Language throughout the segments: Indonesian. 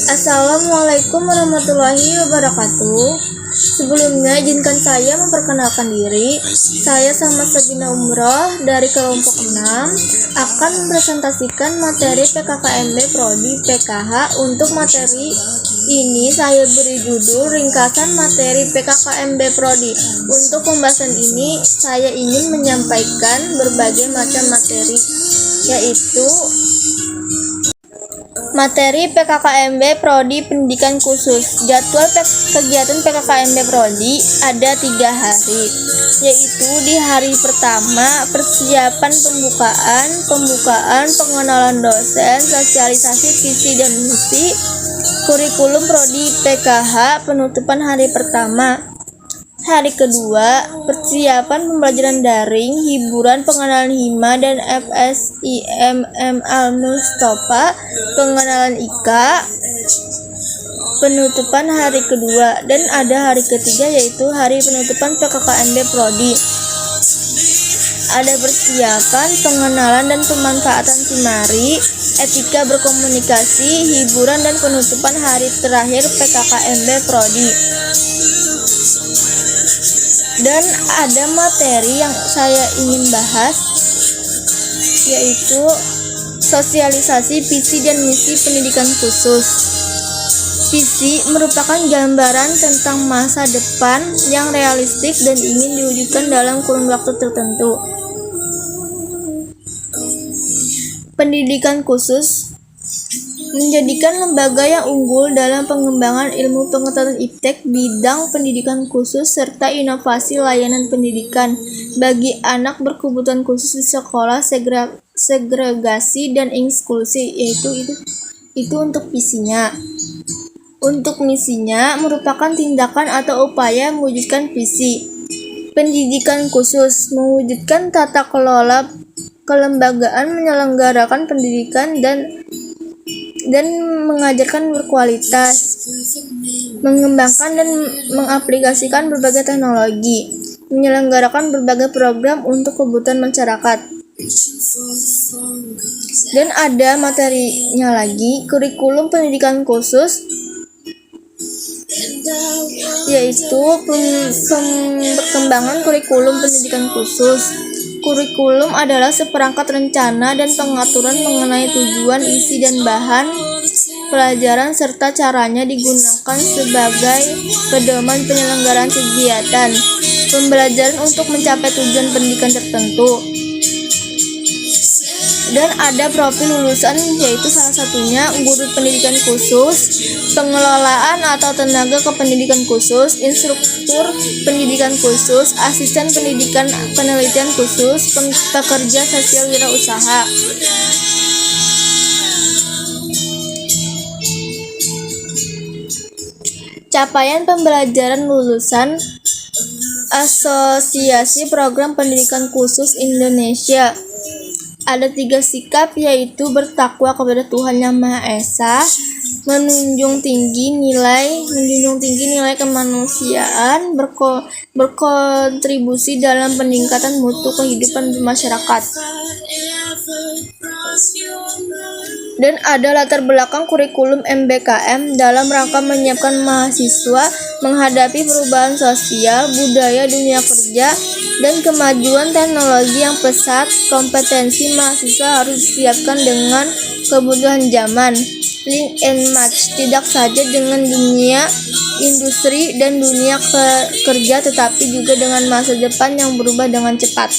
Assalamualaikum warahmatullahi wabarakatuh. Sebelumnya izinkan saya memperkenalkan diri. Saya sama Sabina Umroh dari kelompok 6 akan mempresentasikan materi PKKMB Prodi PKH. Untuk materi ini saya beri judul ringkasan materi PKKMB Prodi. Untuk pembahasan ini saya ingin menyampaikan berbagai macam materi, yaitu materi PKKMB Prodi Pendidikan Khusus. Jadwal kegiatan PKKMB Prodi ada 3 hari, yaitu di hari pertama persiapan pembukaan, pengenalan dosen, sosialisasi visi dan misi, kurikulum Prodi PKH, penutupan hari pertama. Hari kedua, persiapan pembelajaran daring, hiburan, pengenalan HIMA dan FSIM Al-Mustafa, pengenalan IKA, penutupan hari kedua. Dan ada hari ketiga, yaitu hari penutupan PKKMB Prodi. Ada persiapan, pengenalan dan pemanfaatan Cimari, etika berkomunikasi, hiburan dan penutupan hari terakhir PKKMB Prodi. Dan ada materi yang saya ingin bahas, yaitu sosialisasi visi dan misi pendidikan khusus. Visi merupakan gambaran tentang masa depan yang realistik dan ingin diwujudkan dalam kurun waktu tertentu. Pendidikan khusus menjadikan lembaga yang unggul dalam pengembangan ilmu pengetahuan iptek bidang pendidikan khusus serta inovasi layanan pendidikan bagi anak berkebutuhan khusus di sekolah segregasi dan inklusi, itu untuk visinya. Untuk misinya merupakan tindakan atau upaya mewujudkan visi. Pendidikan khusus mewujudkan tata kelola kelembagaan menyelenggarakan pendidikan dan mengajarkan berkualitas, mengembangkan dan mengaplikasikan berbagai teknologi, menyelenggarakan berbagai program untuk kebutuhan masyarakat. Dan ada materinya lagi, kurikulum pendidikan khusus, yaitu perkembangan kurikulum pendidikan khusus. Kurikulum adalah seperangkat rencana dan pengaturan mengenai tujuan, isi, dan bahan pelajaran serta caranya digunakan sebagai pedoman penyelenggaraan kegiatan pembelajaran untuk mencapai tujuan pendidikan tertentu. Dan ada profil lulusan, yaitu salah satunya guru pendidikan khusus, pengelolaan atau tenaga kependidikan khusus, instruktur pendidikan khusus, asisten pendidikan penelitian khusus, pekerja sosial wirausaha. Capaian pembelajaran lulusan Asosiasi Program Pendidikan Khusus Indonesia. Ada 3 sikap, yaitu bertakwa kepada Tuhan Yang Maha Esa, menjunjung tinggi nilai kemanusiaan, berkontribusi dalam peningkatan mutu kehidupan masyarakat. Dan ada latar belakang kurikulum MBKM dalam rangka menyiapkan mahasiswa menghadapi perubahan sosial, budaya, dunia kerja, dan kemajuan teknologi yang pesat. Kompetensi mahasiswa harus disiapkan dengan kebutuhan zaman, link and match, tidak saja dengan dunia industri dan dunia kerja, tetapi juga dengan masa depan yang berubah dengan cepat.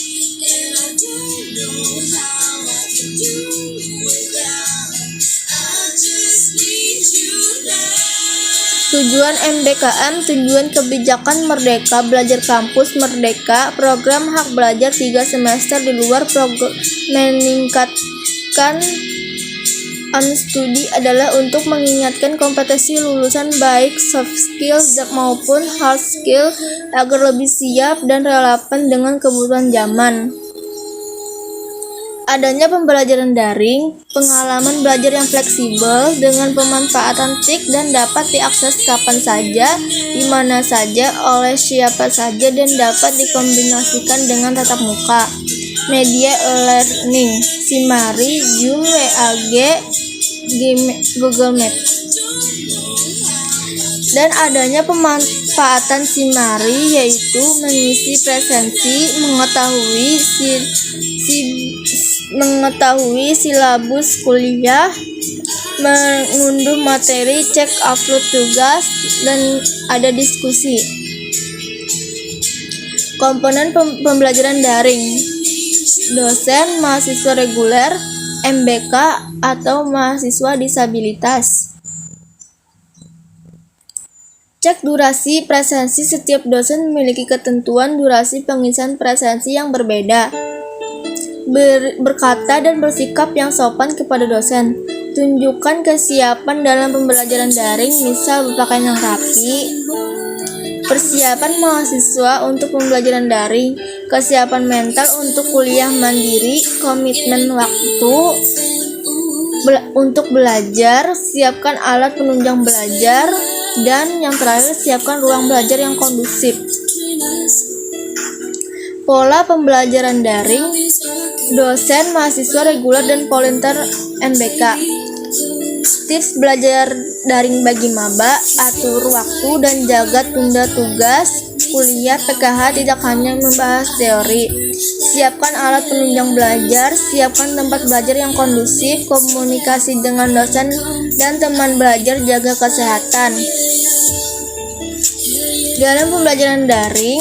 Tujuan MBKM, tujuan kebijakan merdeka, belajar kampus merdeka, program hak belajar 3 semester di luar program meningkatkan studi adalah untuk mengingatkan kompetensi lulusan baik soft skill maupun hard skill agar lebih siap dan relevan dengan kebutuhan zaman. Adanya pembelajaran daring, pengalaman belajar yang fleksibel dengan pemanfaatan TIK dan dapat diakses kapan saja, di mana saja, oleh siapa saja dan dapat dikombinasikan dengan tatap muka. Media e-learning, Cimari, Zoom, WAG, Google Meet. Dan adanya pemanfaatan SIMARI yaitu mengisi presensi, mengetahui silabus kuliah, mengunduh materi, cek upload tugas, dan ada diskusi. Komponen pembelajaran daring: dosen, mahasiswa reguler, MBK, atau mahasiswa disabilitas. Cek durasi presensi. Setiap dosen memiliki ketentuan durasi pengisian presensi yang berbeda. Berkata dan bersikap yang sopan kepada dosen. Tunjukkan kesiapan dalam pembelajaran daring, misal berpakaian yang rapi. Persiapan mahasiswa untuk pembelajaran daring. Kesiapan mental untuk kuliah mandiri. Komitmen waktu untuk belajar. Siapkan alat penunjang belajar. Dan yang terakhir, siapkan ruang belajar yang kondusif. Pola pembelajaran daring: dosen, mahasiswa reguler, dan volunteer MBK. Tips belajar daring bagi maba: atur waktu dan jaga tunda tugas. Kuliah PKH tidak hanya membahas teori. Siapkan alat penunjang belajar. Siapkan tempat belajar yang kondusif. Komunikasi dengan dosen dan teman belajar. Jaga kesehatan. Dalam pembelajaran daring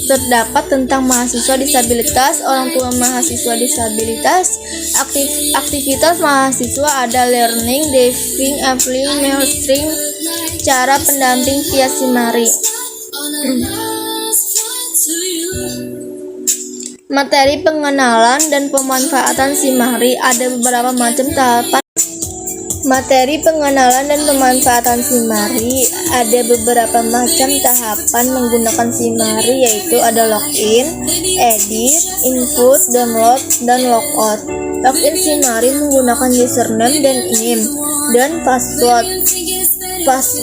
terdapat tentang mahasiswa disabilitas, orang tua mahasiswa disabilitas, aktivitas mahasiswa ada learning, diving, applying, mentoring, cara pendamping via SIMARI. Materi pengenalan dan pemanfaatan SIMARI. Ada beberapa macam tahapan materi pengenalan dan pemanfaatan SIMARI. Ada beberapa macam tahapan menggunakan SIMARI, yaitu ada login, edit, input, download, dan logout. Login SIMARI menggunakan username dan name dan password.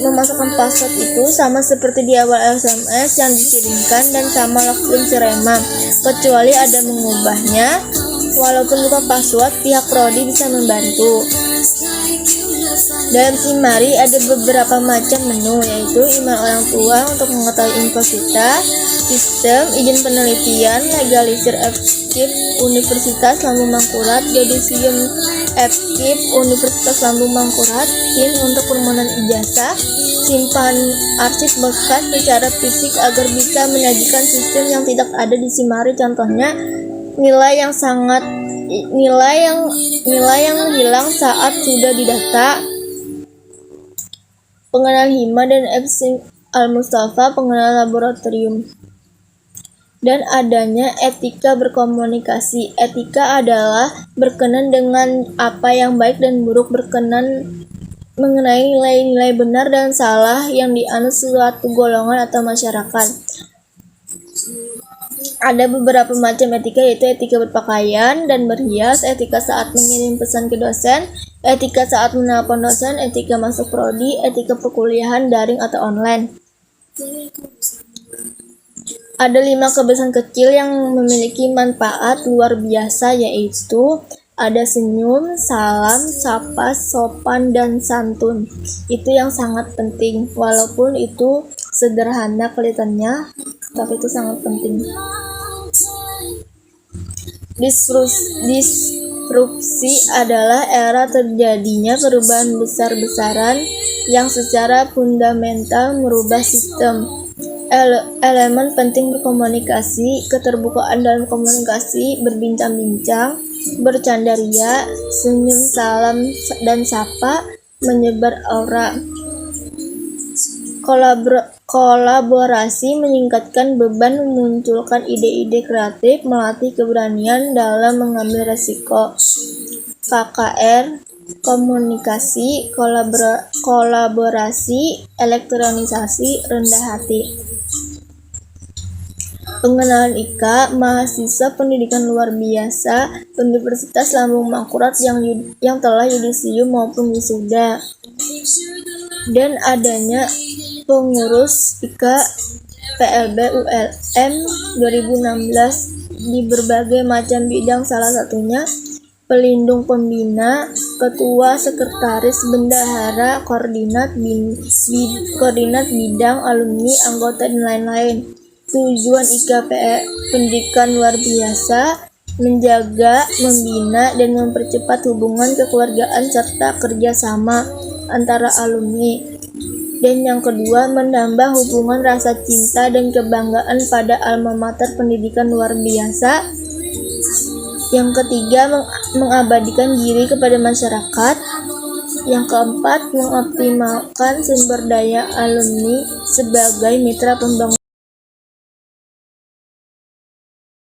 Memasukkan password itu sama seperti di awal SMS yang dikirimkan dan sama login Sirema, kecuali ada mengubahnya. Walaupun lupa password, pihak prodi bisa membantu. Dalam SIMARI ada beberapa macam menu, yaitu email orang tua untuk mengetahui info kita, sistem, izin penelitian, legalisir FKIP Universitas Lambung Mangkurat, yudisium FKIP Universitas Lambung Mangkurat, PIN untuk permohonan ijazah, simpan arsip bekas secara fisik agar bisa menyajikan sistem yang tidak ada di SIMARI. Contohnya, nilai yang hilang saat sudah didata. Pengenalan Hima dan Epsi Al-Mustafa, pengenalan laboratorium. Dan adanya etika berkomunikasi. Etika adalah berkenan dengan apa yang baik dan buruk, berkenan mengenai nilai-nilai benar dan salah yang dianut suatu golongan atau masyarakat. Ada beberapa macam etika, yaitu etika berpakaian dan berhias, etika saat mengirim pesan ke dosen, etika saat menelpon dosen, etika masuk prodi, etika perkuliahan daring atau online. Ada 5 kebiasaan kecil yang memiliki manfaat luar biasa, yaitu ada senyum, salam, sapa, sopan, dan santun. Itu yang sangat penting, walaupun itu sederhana kelihatannya, tapi itu sangat penting. Disrupsi adalah era terjadinya perubahan besar-besaran yang secara fundamental merubah sistem. Elemen penting berkomunikasi: keterbukaan dalam komunikasi, berbincang-bincang, bercanda ria, senyum, salam, dan sapa, menyebar aura. Kolaborasi meningkatkan beban, memunculkan ide-ide kreatif, melatih keberanian dalam mengambil resiko. KKR, komunikasi, kolaborasi, elektronisasi, rendah hati. Pengenalan IKA, mahasiswa pendidikan luar biasa Universitas Lambung Mangkurat yang telah yudisium maupun wisuda. Dan adanya pengurus IKA PLB ULM 2016 di berbagai macam bidang, salah satunya pelindung pembina, ketua, sekretaris, bendahara, koordinat bidang, alumni, anggota, dan lain-lain. Tujuan IKP pendidikan luar biasa, menjaga, membina, dan mempercepat hubungan kekeluargaan serta kerjasama antara alumni. Dan yang kedua, menambah hubungan rasa cinta dan kebanggaan pada alma mater pendidikan luar biasa. Yang ketiga, mengabadikan diri kepada masyarakat. Yang keempat, mengoptimalkan sumber daya alumni sebagai mitra pembangunan